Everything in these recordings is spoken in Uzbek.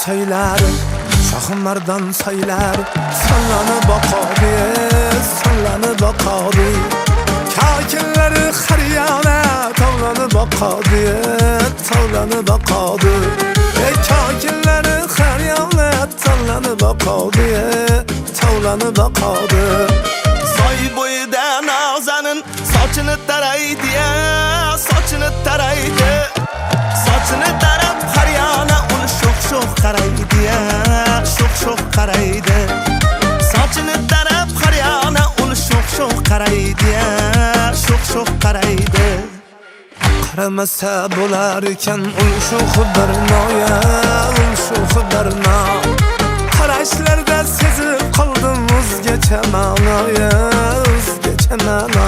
söyler, Şahmardan söyler, sallanıp bakadı, sallanıp bakadı. Kakilleri xariyana, tavlanıp bakadı, tavlanıp bakadı. Kakilleri xariyana, tavlanıp bakadı, tavlanıp bakadı. Soy boyida Navzanin sochini taraydi, sochini taraydi. Sochini tarab qariyona uni sho'x-sho'x qaraydi, sho'x-sho'x qaraydi. Sochini tarab qariyona uni sho'x-sho'x qaraydi, sho'x-sho'x qaraydi. Qaramasa bo'lar ekan ul sho'x birnoya, ul sho'x birno. Qarashlarda sezib qoldim o'zgacha ma'noya, o'zgacha ma'no.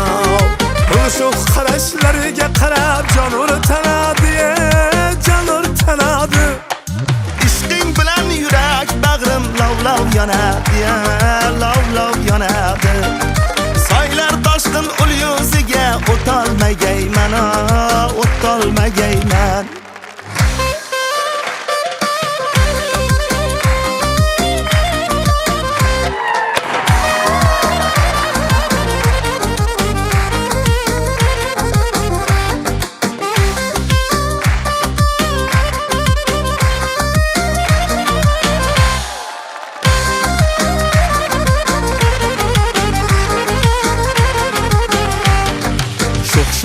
Ul sho'x qarashlariga qarab jonur tanadi, jonur tanadi. Ishqing bilan yurak bag'rim lov-lov yonadi, lov-lov yonadi. Soylar toshqin ul yuziga o'tolmagayman, o'tolmagayman.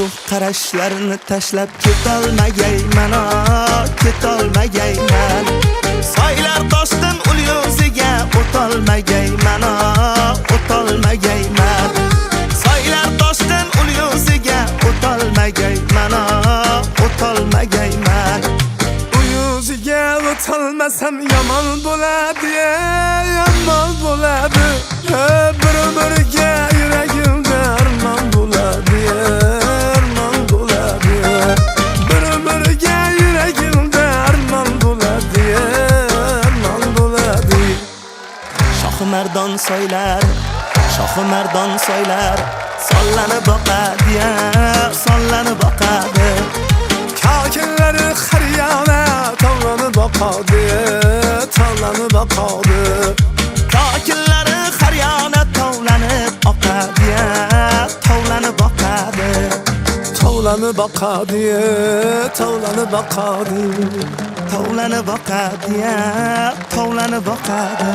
Sho'x qarashlarni tashlab ketolmagayman, ketolmagayman. Soylar toshqin ul yuziga o'tolmagayman, o'tolmagayman. Soylar toshqin ul yuziga o'tolmagayman, o'tolmagayman. U yuziga o'tolmasam yomon bo'ladi, yomon bo'ladi. Bir-biriga yuragimda armon bo'ladi. Mardon soylar, shohi mardon soylar, sollanib boqadi, sollanib boqadi. Kakillari xariyona, tavlanib boqadi, tavlanib boqadi. Kakillari xariyona, tavlanib oqadi, tavlanib boqadi. Tavlanib boqadi, tavlanib boqadi. Tavlanib boqadi, tavlanib boqadi.